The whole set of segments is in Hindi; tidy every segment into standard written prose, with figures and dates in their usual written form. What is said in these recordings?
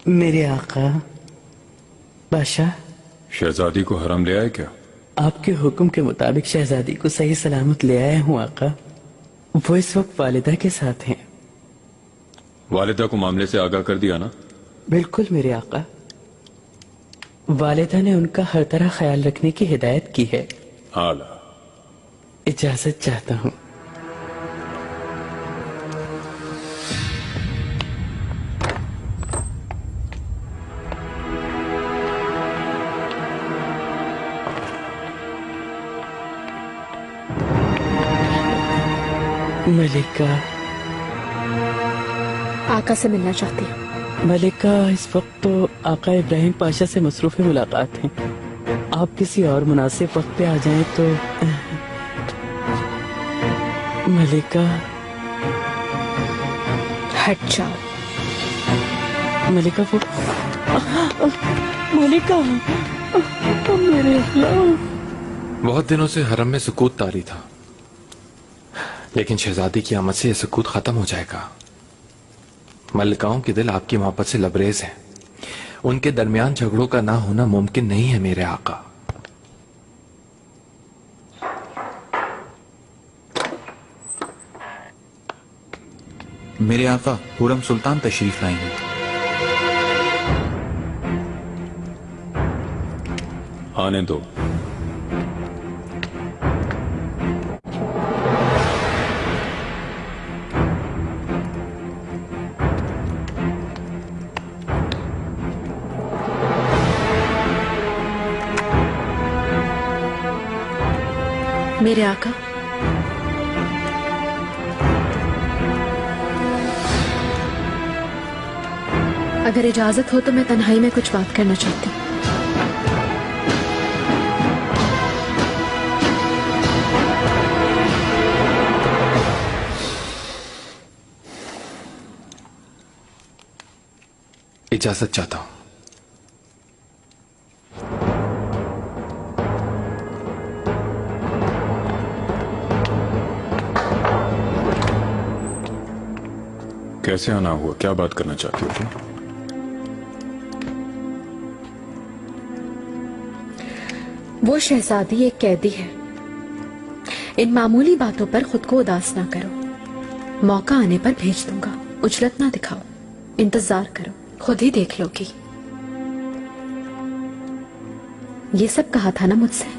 मेरे आका बादशाह, शहजादी को हरम ले आए क्या? आपके हुक्म के मुताबिक शहजादी को सही सलामत ले आया हूँ आका। वो इस वक्त वालिदा के साथ हैं। वालिदा को मामले से आगाह कर दिया ना? बिल्कुल मेरे आका, वालिदा ने उनका हर तरह ख्याल रखने की हिदायत की है। आला। इजाजत चाहता हूँ। मलिका, आका से मिलना चाहती हूँ। मलिका, इस वक्त तो आका इब्राहिम पाशा से मसरूफ मुलाकात है। आप किसी और मुनासिब वक्त पे आ जाएं तो। मलिका, हट जाओ। मलिका, वो मलिका, मेरे अल्लाह। बहुत दिनों से हरम में सुकूत तारी था, लेकिन शहजादी की आमद से यह सुकूत खत्म हो जाएगा। मल्लिकाओं के दिल आपकी मोहब्बत से लबरेज हैं। उनके दरमियान झगड़ों का ना होना मुमकिन नहीं है मेरे आका। मेरे आका हुरम सुल्तान तशरीफ लाई हैं। आने दो। मेरे आका, अगर इजाजत हो तो मैं तन्हाई में कुछ बात करना चाहती हूँ। इजाजत चाहता हूं। कैसे आना हुआ? क्या बात करना चाहती हो तुम? वो शहजादी एक कैदी है। इन मामूली बातों पर खुद को उदास ना करो। मौका आने पर भेज दूंगा। उजलत ना दिखाओ, इंतजार करो, खुद ही देख लोगी। ये सब कहा था ना मुझसे,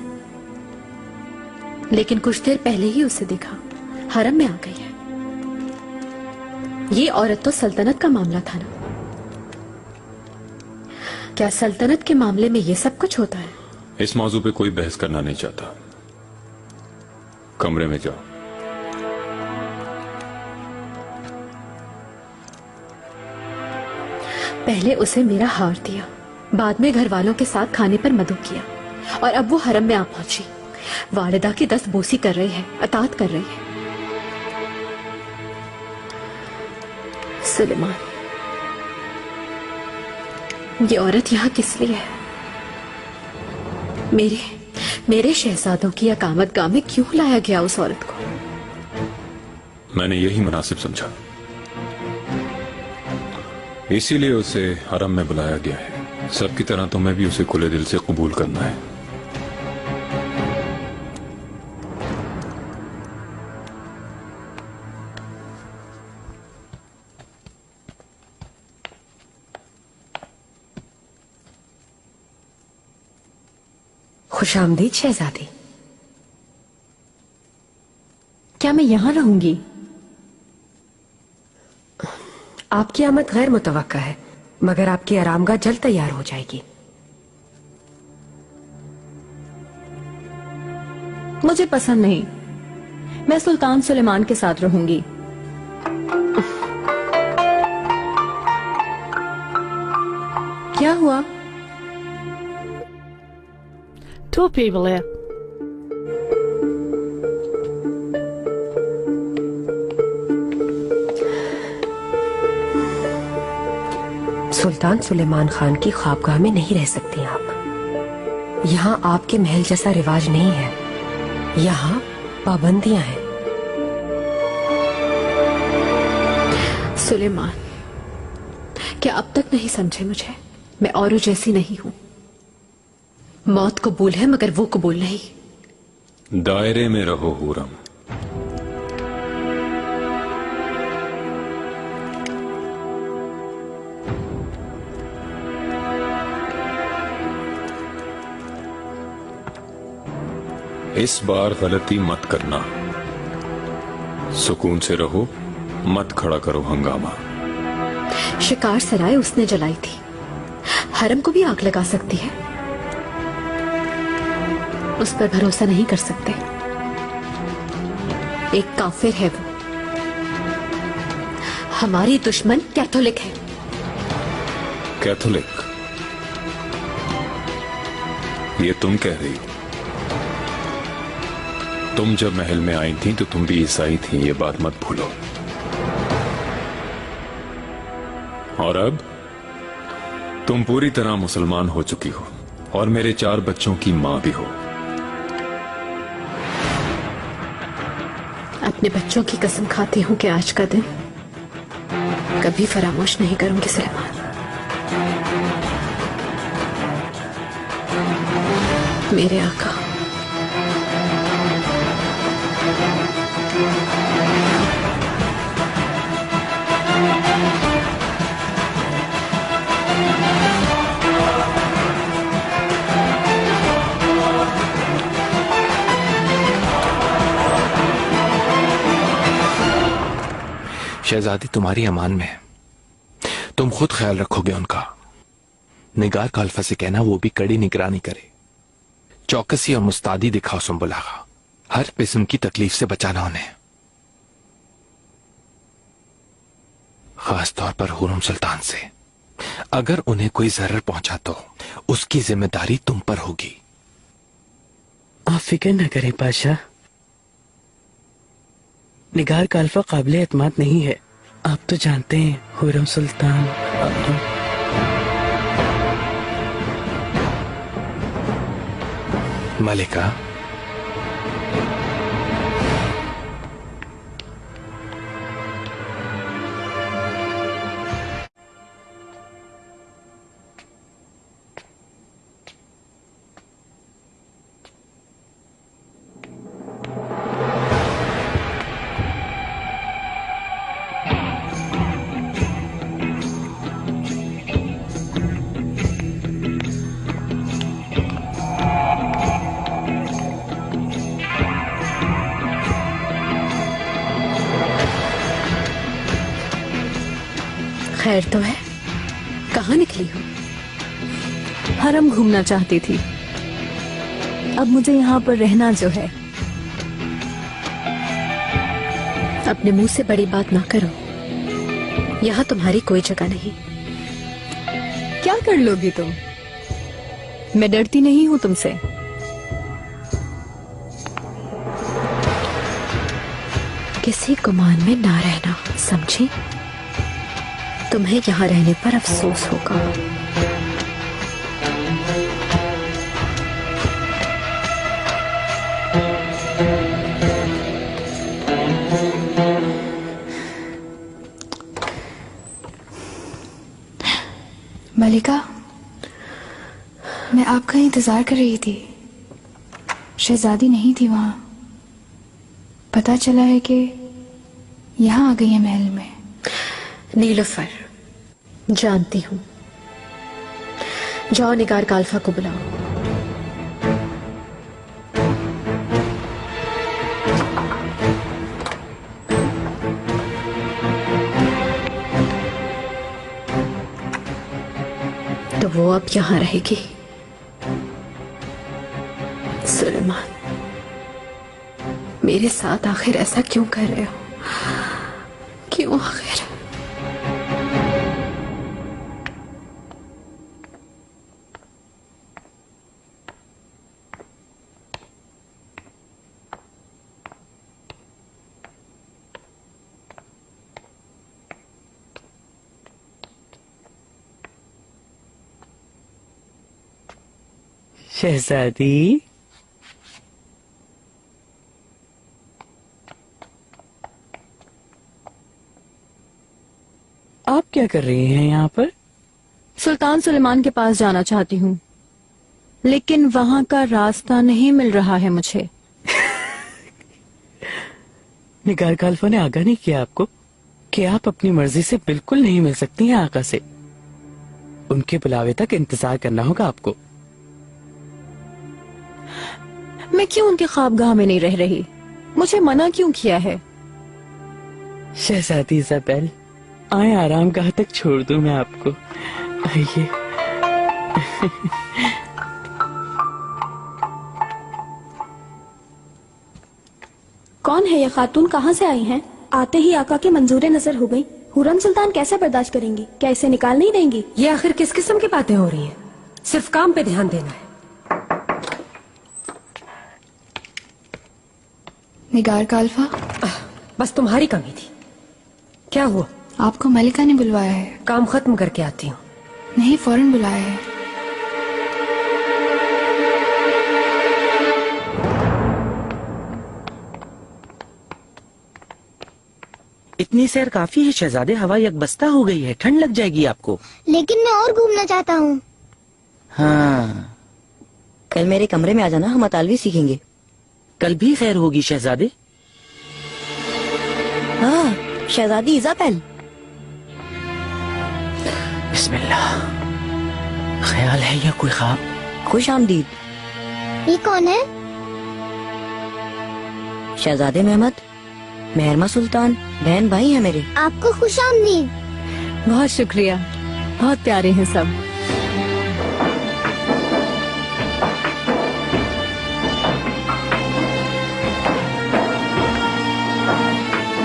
लेकिन कुछ देर पहले ही उसे देखा, हरम में आ गई है। ये औरत तो सल्तनत का मामला था ना। क्या सल्तनत के मामले में ये सब कुछ होता है? इस मौजू पे कोई बहस करना नहीं चाहता। कमरे में जाओ। पहले उसे मेरा हार दिया, बाद में घर वालों के साथ खाने पर मदु किया, और अब वो हरम में आ पहुंची। वालिदा की दस्त बोसी कर रही है, अतात कर रही है। सुलेमान, ये औरत यहां किस लिए है? मेरे शहजादों की अकामत गाह में क्यों लाया गया उस औरत को? मैंने यही मुनासिब समझा, इसीलिए उसे हरम में बुलाया गया है। सबकी तरह तुम्हें भी उसे खुले दिल से कबूल करना है। खुशामदीद शहजादी। क्या मैं यहां रहूंगी? आपकी आमद गैर मुतवक्का है, मगर आपकी आरामगाह जल्द तैयार हो जाएगी। मुझे पसंद नहीं। मैं सुल्तान सुलेमान के साथ रहूंगी। क्या हुआ? Two people here. सुल्तान सुलेमान खान की ख्वाबगाह में नहीं रह सकती आप। यहाँ आपके महल जैसा रिवाज नहीं है। यहाँ पाबंदियां हैं। सुलेमान, क्या अब तक नहीं समझे मुझे? मैं औरों जैसी नहीं हूं। मौत कबूल है मगर वो कबूल नहीं। दायरे में रहो हूरम। इस बार गलती मत करना। सुकून से रहो, मत खड़ा करो हंगामा। शिकार सराय उसने जलाई थी, हरम को भी आग लगा सकती है। उस पर भरोसा नहीं कर सकते। एक काफिर है वो। हमारी दुश्मन कैथोलिक है। कैथोलिक? ये तुम कह रही हो? तुम जब महल में आई थी तो तुम भी ईसाई थी, ये बात मत भूलो। और अब तुम पूरी तरह मुसलमान हो चुकी हो और मेरे 4 बच्चों की मां भी हो। अपने बच्चों की कसम खाती हूं कि आज का दिन कभी फरामोश नहीं करूंगी सुलेमान। मेरे आका, शहजादी तुम्हारी अमान में है, तुम खुद ख्याल रखोगे उनका। निगार का अल्फा से कहना वो भी कड़ी निगरानी करे। चौकसी और मुस्तादी दिखाओ सुंबुला, हर किस्म की तकलीफ से बचाना उन्हें, खास तौर पर हुरम सुल्तान से। अगर उन्हें कोई जरर पहुंचा तो उसकी जिम्मेदारी तुम पर होगी। आप फिक्र न करें पाशा, निगार का अल्फा काबिले एतमाद नहीं है। आप तो जानते हैं हुरम सुल्तान। मलिका, खैर तो है? कहाँ निकली हो? हरम घूमना चाहती थी। अब मुझे यहाँ पर रहना जो है। अपने मुंह से बड़ी बात ना करो, यहाँ तुम्हारी कोई जगह नहीं। क्या कर लोगी तुम? मैं डरती नहीं हूँ तुमसे। किसी गुमान में ना रहना, समझी? तुम्हें यहाँ रहने पर अफसोस होगा। मलिका, मैं आपका इंतजार कर रही थी। शहजादी नहीं थी वहां। पता चला है कि यहाँ आ गई है महल में। नीलुफर, जानती हूं। जाओ निगार का अल्फा को बुलाओ। तो वो अब यहां रहेगी। सुलेमान, मेरे साथ आखिर ऐसा क्यों कर रहे हो? क्यों आखिर? शहजादी, आप क्या कर रही हैं यहाँ पर? सुल्तान सुलेमान के पास जाना चाहती हूँ, लेकिन वहाँ का रास्ता नहीं मिल रहा है मुझे। निगार खालफा ने आगाह नहीं किया आपको कि आप अपनी मर्जी से बिल्कुल नहीं मिल सकती हैं आका से। उनके बुलावे तक इंतजार करना होगा आपको। मैं क्यों उनके ख्वाबगाह में नहीं रह रही? मुझे मना क्यों किया है? शहजादी इजाबेल, आए आरामगाह तक छोड़ दूं मैं आपको। आइए। कौन है ये खातून? कहाँ से आई हैं? आते ही आका की मंजूरे नजर हो गई। हुरम सुल्तान कैसे बर्दाश्त करेंगी? क्या इसे निकाल नहीं देंगी? ये आखिर किस किस्म की बातें हो रही हैं? सिर्फ काम पे ध्यान देना है। निगार खालफा, बस तुम्हारी कमी थी। क्या हुआ? आपको मलिका ने बुलवाया है। काम खत्म करके आती हूँ। नहीं, फौरन बुलाया है। इतनी सैर काफी है शहजादे, हवा यकबस्ता हो गई है, ठंड लग जाएगी आपको। लेकिन मैं और घूमना चाहता हूँ। हाँ, कल मेरे कमरे में आ जाना, हम अतालवी सीखेंगे। कल भी खैर होगी शहजादे। हाँ, शहजादी इजाबेल। बिस्मिल्लाह। ख्याल है या कोई ख्वाब? खुश आमदीद। ये कौन है? शहजादे मेहमद, मेहरमा सुल्तान, बहन भाई है मेरे। आपको खुश आमदीद। बहुत शुक्रिया, बहुत प्यारे हैं सब।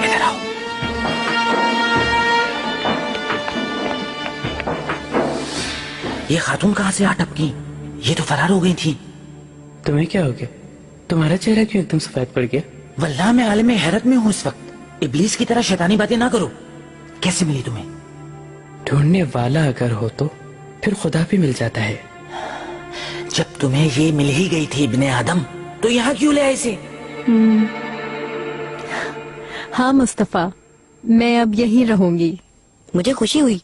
इधर आओ। ये खातून कहाँ से आ टपकी? ये तो फरार हो गई थी। तुम्हें क्या हो गया? तुम्हारा चेहरा क्यों एकदम सफेद पड़ गया? वल्लाह मैं आलम हैरत में हूँ इस वक्त। इब्लीस की तरह शैतानी बातें ना करो। कैसे मिली तुम्हें? ढूंढने वाला अगर हो तो फिर खुदा भी मिल जाता है। जब तुम्हें ये मिल ही गई थी इब्ने आदम, तो यहाँ क्यों ले आए इसे? हाँ मुस्तफा, मैं अब यहीं रहूंगी। मुझे खुशी हुई,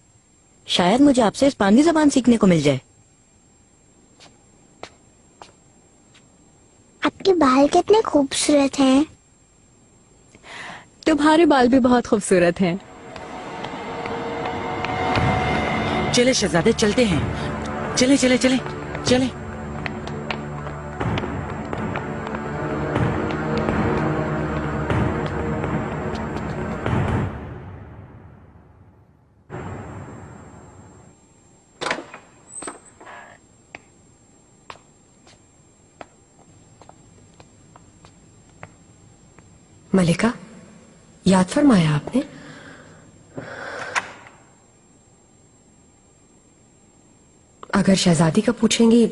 शायद मुझे आपसे स्पेनिश ज़बान सीखने को मिल जाए। आपके बाल कितने खूबसूरत हैं। तुम्हारे बाल भी बहुत खूबसूरत हैं। चले शहजादे, चलते हैं। चले चले चले चले। मलिका, याद फरमाया आपने? अगर शहजादी का पूछेंगी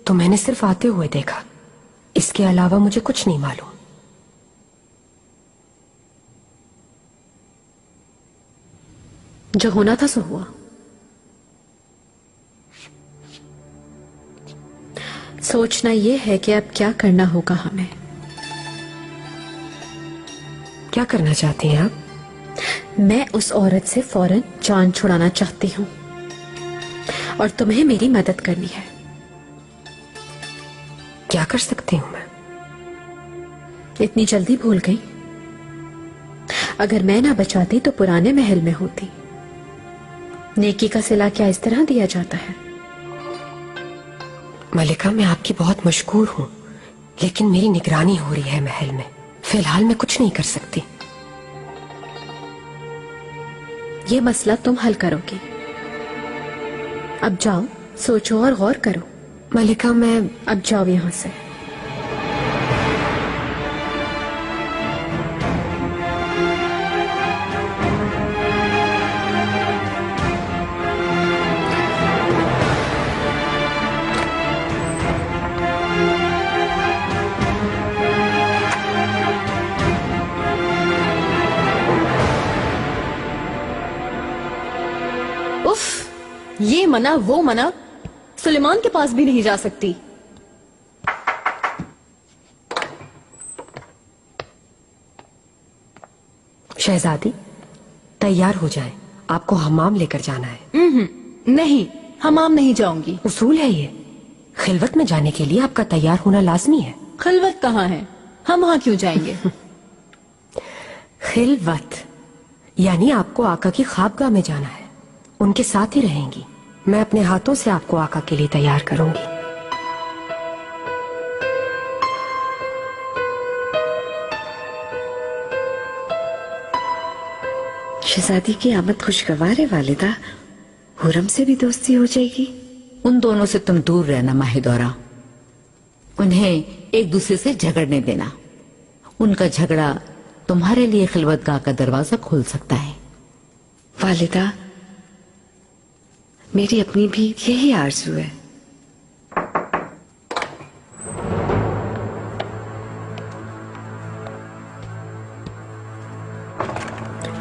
तो मैंने सिर्फ आते हुए देखा, इसके अलावा मुझे कुछ नहीं मालूम। जो होना था सो हुआ। सोचना यह है कि अब क्या करना होगा हमें। क्या करना चाहती हैं आप? मैं उस औरत से फौरन जान छुड़ाना चाहती हूँ और तुम्हें मेरी मदद करनी है। क्या कर सकती हूँ मैं? इतनी जल्दी भूल गई? अगर मैं ना बचाती तो पुराने महल में होती। नेकी का सिला क्या इस तरह दिया जाता है? मलिका, मैं आपकी बहुत मशकूर हूँ, लेकिन मेरी निगरानी हो रही है महल में। फिलहाल मैं कुछ नहीं कर सकती। ये मसला तुम हल करोगी। अब जाओ, सोचो और गौर करो। मलिका, मैं अब जाओ यहां से। ये मना वो मना, सुलेमान के पास भी नहीं जा सकती। शहजादी, तैयार हो जाएं, आपको हमाम लेकर जाना है। नहीं, हमाम नहीं जाऊंगी। उसूल है ये, खिलवत में जाने के लिए आपका तैयार होना लाजमी है। खिलवत कहाँ है, हम वहाँ क्यों जाएंगे? खिलवत यानी आपको आका की ख्वाबगाह में जाना है, उनके साथ ही रहेंगी। मैं अपने हाथों से आपको आका के लिए तैयार करूंगी। शहजादी की आमद खुशगवार है वालिदा, हुरम से भी दोस्ती हो जाएगी। उन दोनों से तुम दूर रहना माहिदौरा, उन्हें एक दूसरे से झगड़ने देना। उनका झगड़ा तुम्हारे लिए खिलवतगाह का दरवाजा खोल सकता है। वालिदा, मेरी अपनी भी यही आरज़ू है।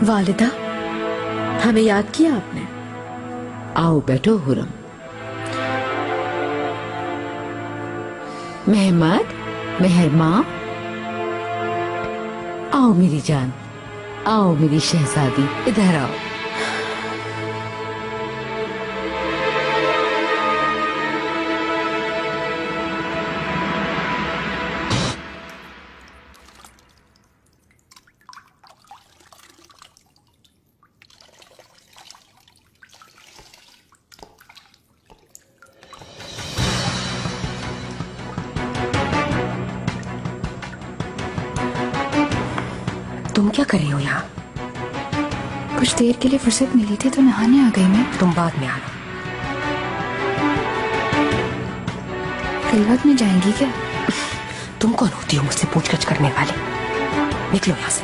वालिदा, हमें याद किया आपने? आओ बैठो हुरम। मेहमद, मेहरमा, आओ मेरी जान, आओ मेरी शहजादी, इधर आओ। तुम क्या कर रही हो यहाँ? कुछ देर के लिए फुर्सत मिली थी तो नहाने आ गई मैं। तुम बाद में आना। खिलवत में जाएंगी क्या? तुम कौन होती हो मुझसे पूछगछ करने वाली? निकलो यहाँ से।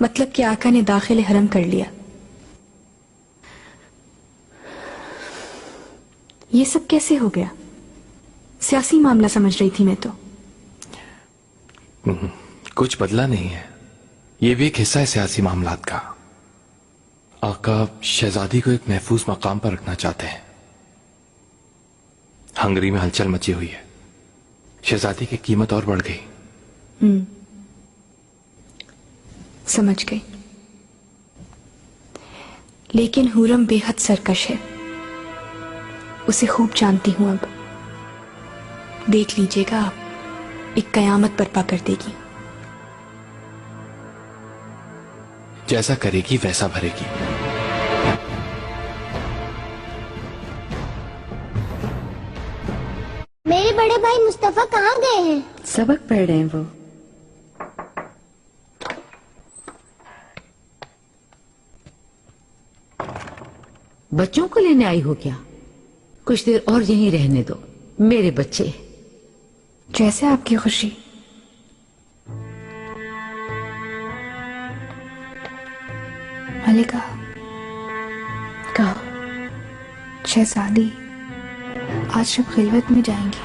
मतलब कि आका ने दाखिल हरम कर लिया। ये सब कैसे हो गया? सियासी मामला समझ रही थी मैं तो। कुछ बदला नहीं है, ये भी एक हिस्सा है सियासी मामलात का। आका शहजादी को एक महफूज मकाम पर रखना चाहते हैं। हंगरी में हलचल मची हुई है, शहजादी की कीमत और बढ़ गई। समझ गई। लेकिन हुरम बेहद सरकश है, उसे खूब जानती हूं। अब देख लीजिएगा आप, एक कयामत बर्पा कर देगी। जैसा करेगी वैसा भरेगी। मेरे बड़े भाई मुस्तफा कहाँ गए हैं? सबक पढ़ रहे हैं वो। बच्चों को लेने आई हो क्या? कुछ देर और यहीं रहने दो मेरे बच्चे। जैसे आपकी खुशी। मलिका, कहा शहजादी आज जब खिलवत में जाएंगी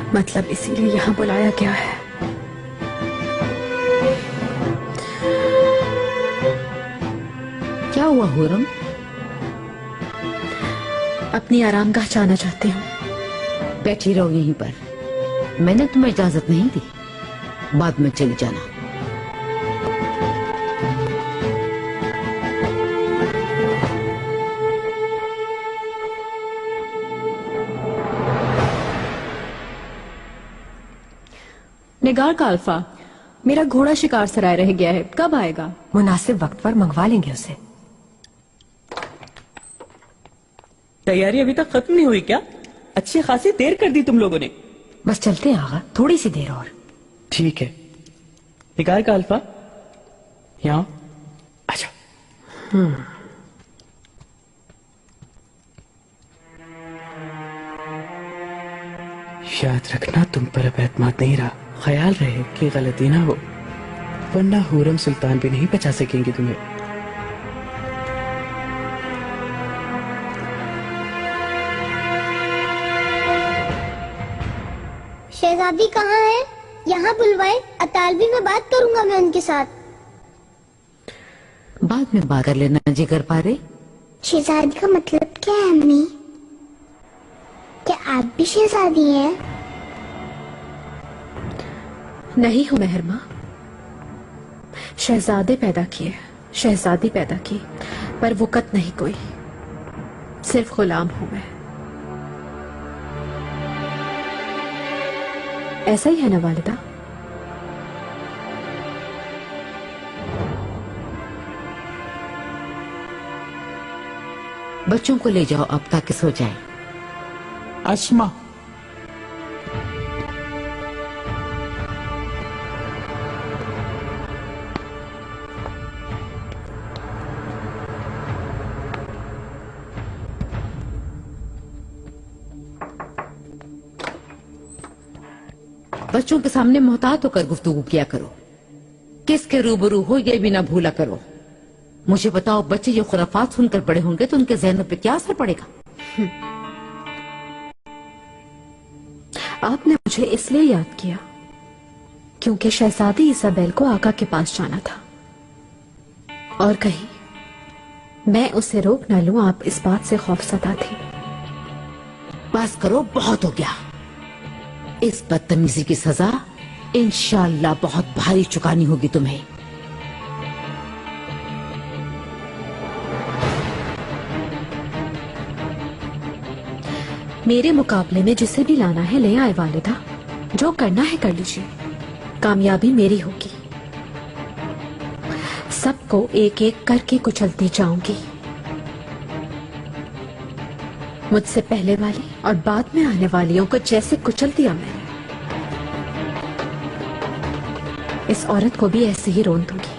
मतलब इसीलिए यहाँ बुलाया गया है। क्या हुआ हुरम? अपनी आरामगाह जाना चाहती हूँ। बैठी रहो यहीं पर, मैंने तुम्हें इजाजत नहीं दी, बाद में चली जाना। निगार का अल्फा, मेरा घोड़ा शिकार सराय रह गया है, कब आएगा? मुनासिब वक्त पर मंगवा लेंगे उसे। तैयारी अभी तक खत्म नहीं हुई क्या? अच्छी खासी देर कर दी तुम लोगों ने। बस चलते हैं आगा, थोड़ी सी देर और। ठीक है। निगार का अल्फा, यहाँ अच्छा। याद रखना तुम पर अब एतमाद नहीं रहा, ख्याल रहे कि गलती ना हो। वरना हुरम सुल्तान भी नहीं बचा सकेंगे तुम्हें। शहजादी कहाँ है? यहाँ बुलवाए। अतालवी में बात करूंगा मैं उनके साथ। बाद में बात कर लेना जिगर पारे। शहजादी का मतलब क्या है अम्मी? क्या आप भी शहजादी हैं? नहीं हूं मेहरमा। शहजादे पैदा किए, शहजादी पैदा की, पर वक़्त नहीं कोई, सिर्फ गुलाम हूं मैं। ऐसा ही है ना वालिदा? बच्चों को ले जाओ अब ताकि सो जाए। अस्मा, बच्चों के सामने मोहतात होकर गुफ्तगू किया करो। किसके रूबरू हो ये भी ना भूला करो। मुझे बताओ, बच्चे ये खुराफात सुनकर बड़े होंगे तो उनके जहनों पे क्या असर पड़ेगा? आपने मुझे इसलिए याद किया क्योंकि शहजादी इसाबेल को आका के पास जाना था, और कहीं मैं उसे रोक न लूं, आप इस बात से खौफसदा थी। बस करो, बहुत हो गया। इस बदतमीजी की सजा इंशाअल्लाह बहुत भारी चुकानी होगी तुम्हें। मेरे मुकाबले में जिसे भी लाना है ले आए वालिदा, जो करना है कर लीजिए, कामयाबी मेरी होगी। सबको एक एक करके कुचलती जाऊंगी, मुझसे पहले वाली और बाद में आने वालियों को जैसे कुचल दिया मैंने, इस औरत को भी ऐसे ही रोन दूंगी।